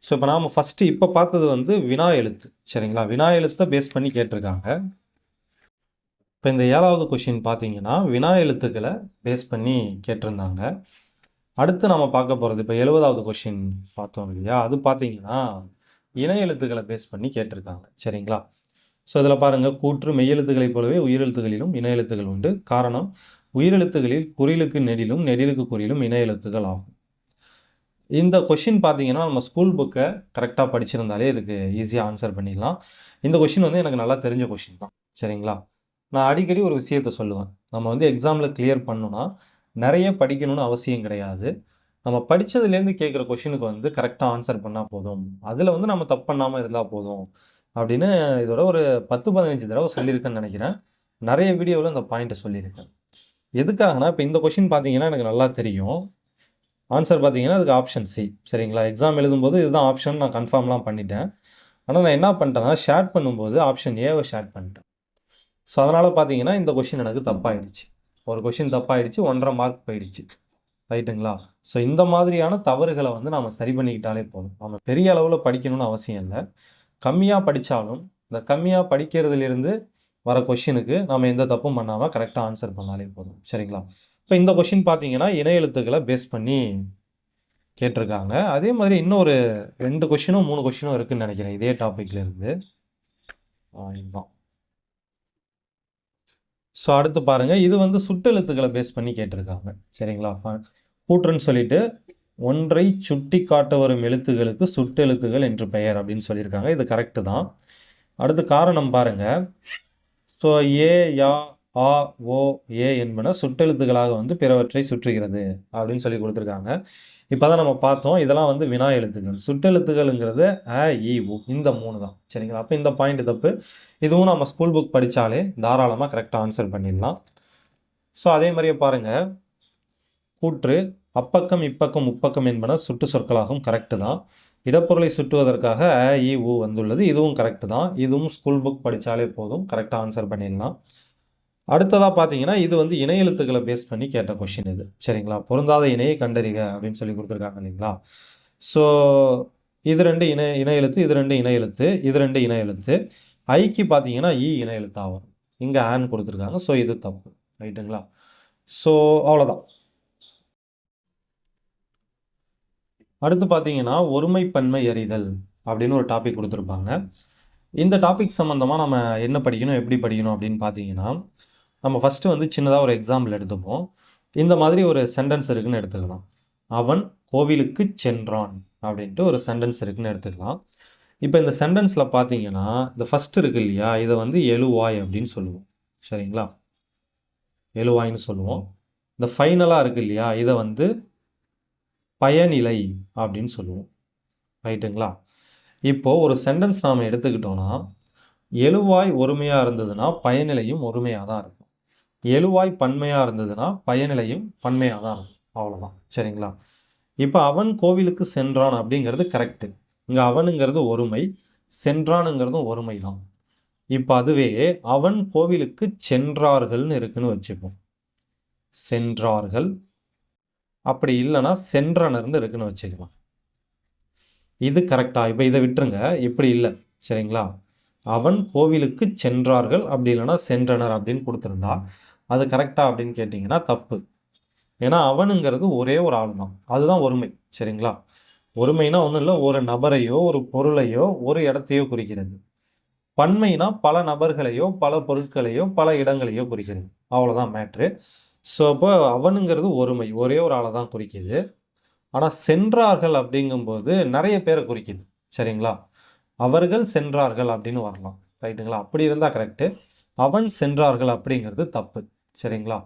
ஸோ இப்போ நாம் ஃபஸ்ட்டு இப்போ பார்த்தது வந்து வினா எழுத்து. சரிங்களா? வினா எழுத்தை பேஸ் பண்ணி கேட்டிருக்காங்க. இப்போ இந்த 7வது கொஷின் பார்த்தீங்கன்னா வினா எழுத்துக்களை பேஸ் பண்ணி கேட்டிருந்தாங்க. அடுத்து நம்ம பார்க்க போகிறது இப்போ 70வது கொஷின் பார்த்தோம் இல்லையா? அது பார்த்தீங்கன்னா இணை எழுத்துக்களை பேஸ் பண்ணி கேட்டிருக்காங்க. சரிங்களா? ஸோ இதில் பாருங்கள், கூற்று மெய்யெழுத்துக்களைப் போலவே உயிரெழுத்துகளிலும் இணை எழுத்துக்கள் உண்டு. காரணம், உயிரெழுத்துகளில் குறிலுக்கு நெடிலும் நெடிலுக்கு குறிலும் இணை எழுத்துக்கள் ஆகும். இந்த கொஷின் பார்த்தீங்கன்னா நம்ம ஸ்கூல் புக்கை கரெக்டாக படிச்சிருந்தாலே இதுக்கு ஈஸியாக ஆன்சர் பண்ணிடலாம். இந்த கொஷின் வந்து எனக்கு நல்லா தெரிஞ்ச கொஷின் தான். சரிங்களா? நான் அடிக்கடி ஒரு விஷயத்த சொல்லுவேன். நம்ம வந்து எக்ஸாமில் கிளியர் பண்ணணும்னா நிறைய படிக்கணும்னு அவசியம் கிடையாது. நம்ம படித்ததுலேருந்து கேட்குற கொஷினுக்கு வந்து கரெக்டாக ஆன்சர் பண்ணால் போதும். அதில் வந்து நம்ம தப்பு பண்ணாமல் இருந்தால் போதும் அப்படின்னு இதோட ஒரு 10-15 தடவை சொல்லியிருக்கேன்னு நினைக்கிறேன். நிறைய வீடியோவில் இந்த பாயிண்ட்டை சொல்லியிருக்கேன். எதுக்காகனா, இப்போ இந்த கொஷின் பார்த்தீங்கன்னா எனக்கு நல்லா தெரியும். ஆன்சர் பார்த்தீங்கன்னா அதுக்கு ஆப்ஷன் சி. சரிங்களா? எக்ஸாம் எழுதும்போது இதுதான் ஆப்ஷன் நான் கன்ஃபார்ம்லாம் பண்ணிட்டேன். ஆனால் நான் என்ன பண்ணிட்டேன்னா, ஷேர் பண்ணும்போது ஆப்ஷன் ஏவை ஷேர் பண்ணிட்டேன். ஸோ அதனால் பார்த்தீங்கன்னா இந்த கொஷின் எனக்கு தப்பாயிடுச்சு. ஒரு கொஷின் தப்பாயிடுச்சு, 1.5 மார்க் போயிடுச்சு. ரைட்டுங்களா? ஸோ இந்த மாதிரியான தவறுகளை வந்து நம்ம சரி பண்ணிக்கிட்டாலே போதும். நம்ம பெரிய அளவில் படிக்கணும்னு அவசியம் இல்லை. கம்மியாக படித்தாலும் இந்த கம்மியாக படிக்கிறதுலேருந்து வர கொஷினுக்கு நம்ம எந்த தப்பும் பண்ணாமல் கரெக்டாக ஆன்சர் பண்ணாலே போதும். சரிங்களா? இப்போ இந்த கொஷின் பார்த்தீங்கன்னா இணை எழுத்துக்களை பேஸ் பண்ணி கேட்டிருக்காங்க. அதே மாதிரி இன்னொரு 2 கொஷினும் 3 கொஷினும் இருக்குன்னு நினைக்கிறேன் இதே டாப்பிக்லேருந்து. இதுதான். ஸோ அடுத்து பாருங்கள், இது வந்து சுட்டெழுத்துக்களை பேஸ் பண்ணி கேட்டிருக்காங்க. சரிங்களா? கூற்றுன்னு சொல்லிட்டு ஒன்றை சுட்டி காட்ட வரும் எழுத்துகளுக்கு சுட்டெழுத்துகள் என்று பெயர் அப்படின்னு சொல்லியிருக்காங்க. இது கரெக்டு தான். அடுத்து காரணம் பாருங்கள். ஸோ ஏ, யா, ஆ, ஓ, ஏ என்பன சுட்டெழுத்துக்களாக வந்து பிறவற்றை சுற்றுகிறது அப்படின்னு சொல்லி கொடுத்துருக்காங்க. இப்போ தான் நம்ம பார்த்தோம், இதெல்லாம் வந்து வினா எழுத்துக்கள். சுட்டெழுத்துக்கள்ங்கிறது அ, இ, உ இந்த 3 தான். சரிங்களா? அப்போ இந்த பாயிண்ட் தப்பு. இதுவும் நம்ம ஸ்கூல் புக் படித்தாலே தாராளமாக கரெக்டாக ஆன்சர் பண்ணிடலாம். ஸோ அதே மாதிரியே பாருங்கள், கூற்று அப்பக்கம் இப்பக்கம் முப்பக்கம் என்பன சுட்டு சொற்களாகும். கரெக்டு தான். இடப்பொருளை சுட்டுவதற்காக அ, இ, உ வந்துள்ளது. இதுவும் கரெக்டு தான். இதுவும் ஸ்கூல் புக் படித்தாலே போதும், கரெக்டாக ஆன்சர் பண்ணிடலாம். அடுத்ததாக பார்த்தீங்கன்னா இது வந்து இணை எழுத்துக்களை பேஸ் பண்ணி கேட்ட கொஷின் இது. சரிங்களா? பொருந்தாத இணையை கண்டறிக அப்படின்னு சொல்லி கொடுத்துருக்காங்க இல்லைங்களா? ஸோ இது 2 இணை எழுத்து, இது 2 இணை எழுத்து, இது 2 இணை எழுத்து. ஐக்கு பார்த்தீங்கன்னா இ இணை எழுத்தாக வரும். இங்கே ஆன் கொடுத்துருக்காங்க. ஸோ இது தப்பு. ரைட்டுங்களா? ஸோ அவ்வளோதான். அடுத்து பார்த்தீங்கன்னா ஒருமைப்பன்மை அறிதல் அப்படின்னு ஒரு டாபிக் கொடுத்துருப்பாங்க. இந்த டாபிக் சம்மந்தமாக நம்ம என்ன படிக்கணும், எப்படி படிக்கணும் அப்படின்னு பார்த்தீங்கன்னா, நம்ம ஃபஸ்ட்டு வந்து சின்னதாக ஒரு எக்ஸாம்பிள் எடுத்துப்போம். இந்த மாதிரி ஒரு சென்டென்ஸ் இருக்குன்னு எடுத்துக்கலாம். அவன் கோவிலுக்கு சென்றான் அப்படின்ட்டு ஒரு சென்டென்ஸ் இருக்குன்னு எடுத்துக்கலாம். இப்போ இந்த சென்டென்ஸில் பார்த்தீங்கன்னா இந்த ஃபஸ்ட்டு இருக்கு இல்லையா, இதை வந்து எழுவாய் அப்படின்னு சொல்லுவோம். சரிங்களா? எழுவாய்ன்னு சொல்லுவோம். இந்த ஃபைனலாக இருக்கு இல்லையா, இதை வந்து பயனிலை அப்படின்னு சொல்லுவோம். ரைட்டுங்களா? இப்போது ஒரு சென்டென்ஸ் நாம் எடுத்துக்கிட்டோன்னா, எழுவாய் ஒருமையாக இருந்ததுன்னா பயனிலையும் ஒருமையாக தான் இருக்கும். எழுவாய் பன்மையாக இருந்ததுன்னா பயனிலையும் பன்மையாக தான் இருக்கும். அவ்வளோதான். சரிங்களா? இப்போ அவன் கோவிலுக்கு சென்றான் அப்படிங்கிறது கரெக்டு. இங்கே அவனுங்கிறது ஒருமை, சென்றானுங்கிறதும் ஒருமை தான். இப்போ அதுவே அவன் கோவிலுக்கு சென்றார்கள்னு இருக்குன்னு வச்சுப்போம். சென்றார்கள், அப்படி இல்லைன்னா சென்றனர்னு இருக்குன்னு வச்சுக்கலாம். இது கரெக்டாக? இப்போ இதை விட்டுருங்க, இப்படி இல்லை. சரிங்களா? அவன் கோவிலுக்கு சென்றார்கள் அப்படி இல்லைன்னா சென்றனர் அப்படின்னு கொடுத்துருந்தா அது கரெக்டாக அப்படின்னு கேட்டிங்கன்னா தப்பு. ஏன்னா அவனுங்கிறது ஒரே ஒரு ஆள் தான். அதுதான் ஒருமை. சரிங்களா? ஒருமைனா ஒன்றும் இல்லை, ஒரு நபரையோ ஒரு பொருளையோ ஒரு இடத்தையோ குறிக்கிறது. பன்மைனா பல நபர்களையோ பல பொருட்களையோ பல இடங்களையோ குறிக்கிறது. அவ்வளோதான் மேட்ரு. ஸோ அப்போ அவனுங்கிறது ஒருமை, ஒரே ஒரு ஆளை தான் குறிக்குது. ஆனால் சென்றார்கள் அப்படிங்கும்போது நிறைய பேரை குறிக்குது. சரிங்களா? அவர்கள் சென்றார்கள் அப்படின்னு வரலாம். ரைட்டுங்களா? அப்படி இருந்தால் கரெக்டு. அவன் சென்றார்கள் அப்படிங்கிறது தப்பு. சரிங்களா?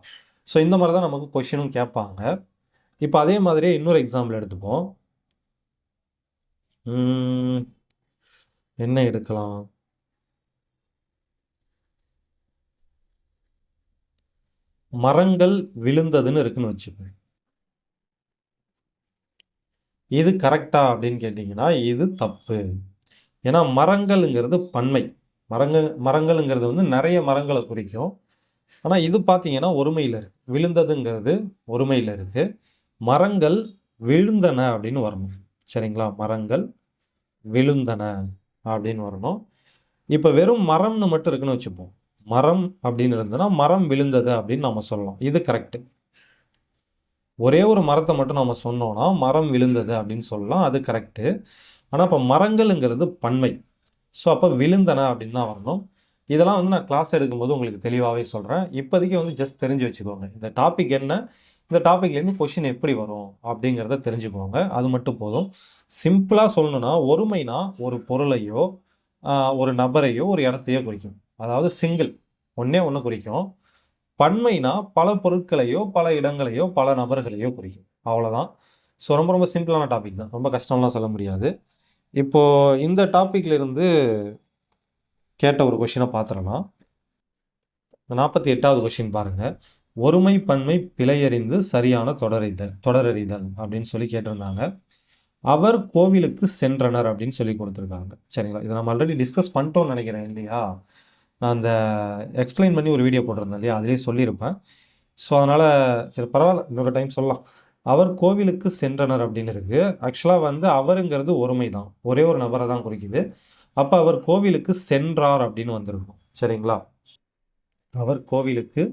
ஸோ இந்த மாதிரி தான் நமக்கு கொஷினும் கேட்பாங்க. இப்போ அதே மாதிரியே இன்னொரு எக்ஸாம்பிள் எடுத்துப்போம். என்ன எடுக்கலாம்? மரங்கள் விழுந்ததுன்னு இருக்குன்னு வச்சுப்பேன். இது கரெக்டா அப்படின்னு கேட்டிங்கன்னா இது தப்பு. ஏன்னா மரங்கள்ங்கிறது பன்மை. மரங்கள்ங்கிறது வந்து நிறைய மரங்களை குறிக்கும். ஆனால் இது பார்த்தீங்கன்னா ஒருமையில் இருக்குது. விழுந்ததுங்கிறது ஒருமையில் இருக்குது. மரங்கள் விழுந்தன அப்படின்னு வரணும். சரிங்களா? மரங்கள் விழுந்தன அப்படின்னு வரணும். இப்போ வெறும் மரம்னு மட்டும் இருக்குன்னு வச்சுப்போம். மரம் அப்படின்னு இருந்ததுன்னா மரம் விழுந்தது அப்படின்னு நம்ம சொல்லலாம். இது கரெக்டு. ஒரே ஒரு மரத்தை மட்டும் நம்ம சொன்னோம்னா மரம் விழுந்தது அப்படின்னு சொல்லலாம், அது கரெக்டு. ஆனால் இப்போ மரங்கள்ங்கிறது பன்மை. ஸோ அப்போ விழுந்தன அப்படின்னு தான் வரணும். இதெல்லாம் வந்து நான் கிளாஸ் எடுக்கும்போது உங்களுக்கு தெளிவாகவே சொல்கிறேன். இப்போதைக்கு வந்து ஜஸ்ட் தெரிஞ்சு வச்சுக்கோங்க. இந்த டாபிக் என்ன, இந்த டாப்பிக்லேருந்து கொஷின் எப்படி வரும் அப்படிங்கிறத தெரிஞ்சுக்கோங்க. அது மட்டும் போதும். சிம்பிளாக சொல்லணும்னா, ஒருமைனா ஒரு பொருளையோ ஒரு நபரையோ ஒரு இடத்தையோ குறிக்கும். அதாவது சிங்கிள் ஒன்றே ஒன்று குறிக்கும். பன்மைனா பல பொருட்களையோ பல இடங்களையோ பல நபர்களையோ குறிக்கும். அவ்வளோதான். ஸோ ரொம்ப ரொம்ப சிம்பிளான டாபிக் தான். ரொம்ப கஷ்டம்லாம் சொல்ல முடியாது. இப்போது இந்த டாப்பிக்ல இருந்து கேட்ட ஒரு கொஷினை பார்த்துடலாம். 48வது கொஷின் பாருங்க. ஒருமை பன்மை பிழையறிந்து சரியான தொடரறிதல் அப்படின்னு சொல்லி கேட்டிருந்தாங்க. அவர் கோவிலுக்கு சென்றனர் அப்படின்னு சொல்லி கொடுத்துருக்காங்க. சரிங்களா, இதை நம்ம ஆல்ரெடி டிஸ்கஸ் பண்ணிட்டோம்னு நினைக்கிறேன் இல்லையா? நான் அந்த எக்ஸ்பிளைன் பண்ணி ஒரு வீடியோ போட்டிருந்தேன் இல்லையா, அதிலே சொல்லியிருப்பேன். ஸோ அதனால் சரி பரவாயில்ல, இன்னொரு டைம் சொல்லலாம். அவர் கோவிலுக்கு சென்றனர் அப்படின்னு இருக்குது. ஆக்சுவலாக வந்து அவருங்கிறது ஒருமை தான், ஒரே ஒரு நபரை தான் குறிக்குது. அப்போ அவர் கோவிலுக்கு சென்றார் அப்படின்னு வந்திருக்கும். சரிங்களா, அவர் கோவிலுக்கு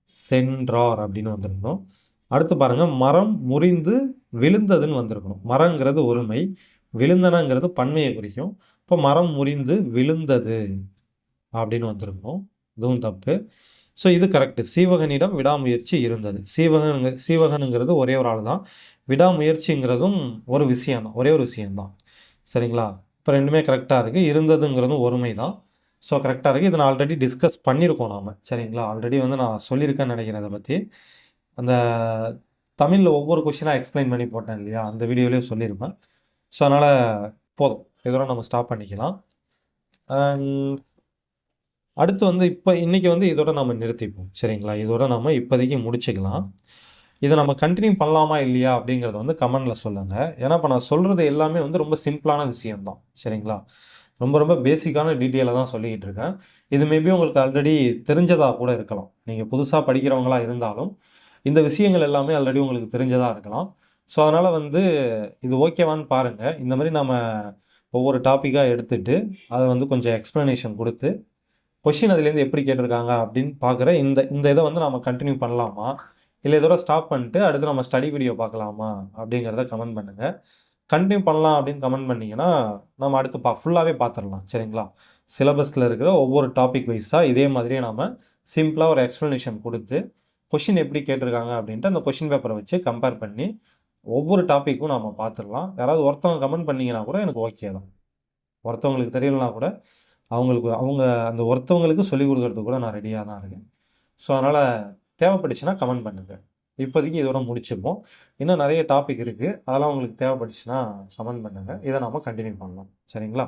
சென்றார் அப்படின்னு வந்திருக்கணும். அடுத்து பாருங்க, மரம் முறிந்து விழுந்ததுன்னு வந்திருக்கணும். மரங்கிறது ஒருமை, விழுந்தனங்கிறது பன்மையை குறிக்கும். இப்போ மரம் முறிந்து விழுந்தது அப்படின்னு வந்திருக்கணும். இதுவும் தப்பு. ஸோ இது கரெக்டு. சீவகனிடம் விடாமுயற்சி இருந்தது. சீவகனுங்கிறது ஒரே ஒரு ஆள் தான். விடாமுயற்சிங்கிறதும் ஒரு விஷயம்தான், ஒரே ஒரு விஷயம்தான். சரிங்களா, இப்போ ரெண்டுமே கரெக்டாக இருக்குது. இருந்ததுங்கிறதும் ஒருமை தான். ஸோ கரெக்டாக இருக்குது. இதை நான் ஆல்ரெடி டிஸ்கஸ் பண்ணியிருக்கோம் நாம். சரிங்களா, ஆல்ரெடி வந்து நான் சொல்லியிருக்கேன்னு நினைக்கிறேன் இதை பற்றி. அந்த தமிழில் ஒவ்வொரு கொஷினாக எக்ஸ்பிளைன் பண்ணி போட்டேன் இல்லையா, அந்த வீடியோலேயே சொல்லியிருப்பேன். ஸோ அதனால் போதும், இதோட நம்ம ஸ்டாப் பண்ணிக்கலாம். அடுத்து வந்து இன்றைக்கி வந்து இதோட நம்ம நிறுத்திப்போம். சரிங்களா, இதோட நம்ம இப்போதைக்கு முடிச்சுக்கலாம். இதை நம்ம கண்டினியூ பண்ணலாமா இல்லையா அப்படிங்கிறத வந்து கமெண்டில் சொல்லுங்கள். ஏன்னா இப்போ நான் சொல்கிறது எல்லாமே வந்து ரொம்ப சிம்பிளான விஷயம்தான். சரிங்களா, ரொம்ப ரொம்ப பேசிக்கான டீட்டெயிலாக தான் சொல்லிக்கிட்டு இருக்கேன். இது மேபி உங்களுக்கு ஆல்ரெடி தெரிஞ்சதாக கூட இருக்கலாம். நீங்கள் புதுசாக படிக்கிறவங்களாக இருந்தாலும் இந்த விஷயங்கள் எல்லாமே ஆல்ரெடி உங்களுக்கு தெரிஞ்சதாக இருக்கலாம். ஸோ அதனால் வந்து இது ஓகேவான்னு பாருங்கள். இந்த மாதிரி நம்ம ஒவ்வொரு டாப்பிக்காக எடுத்துகிட்டு அதை வந்து கொஞ்சம் எக்ஸ்ப்ளனேஷன் கொடுத்து கொஷின் அதுலேருந்து எப்படி கேட்டிருக்காங்க அப்படின்னு பார்க்குற இந்த இதை வந்து நம்ம கண்டினியூ பண்ணலாமா, இல்லை இதோட ஸ்டாப் பண்ணிட்டு அடுத்து நம்ம ஸ்டடி வீடியோ பார்க்கலாமா அப்படிங்கிறத கமெண்ட் பண்ணுங்கள். கண்டினியூ பண்ணலாம் அப்படின்னு கமெண்ட் பண்ணிங்கன்னா நம்ம அடுத்து ஃபுல்லாகவே பார்த்துடலாம். சரிங்களா, சிலபஸில் இருக்கிற ஒவ்வொரு டாபிக் வைஸாக இதே மாதிரியே நம்ம சிம்பிளாக ஒரு எக்ஸ்ப்ளனேஷன் கொடுத்து கொஷின் எப்படி கேட்டிருக்காங்க அப்படின்ட்டு அந்த கொஷின் பேப்பரை வச்சு கம்பேர் பண்ணி ஒவ்வொரு டாப்பிக்கும் நம்ம பார்த்துடலாம். யாராவது ஒருத்தவங்க கமெண்ட் பண்ணிங்கன்னா கூட எனக்கு ஓகே தான். ஒருத்தவங்களுக்கு தெரியலனா கூட அவங்க அந்த ஒருத்தவங்களுக்கு சொல்லிக் கொடுக்கறதுக்கு கூட நான் ரெடியாக தான் இருக்கேன். ஸோ அதனால் தேவைப்பட்டுச்சுன்னா கமெண்ட் பண்ணுங்கள். இப்போதைக்கு இதோட முடிச்சுப்போம். இன்னும் நிறைய டாபிக் இருக்குது, அதெல்லாம் உங்களுக்கு தேவைப்பட்டுச்சுன்னா கமெண்ட் பண்ணுங்கள். இதை நாம் கண்டினியூ பண்ணலாம். சரிங்களா?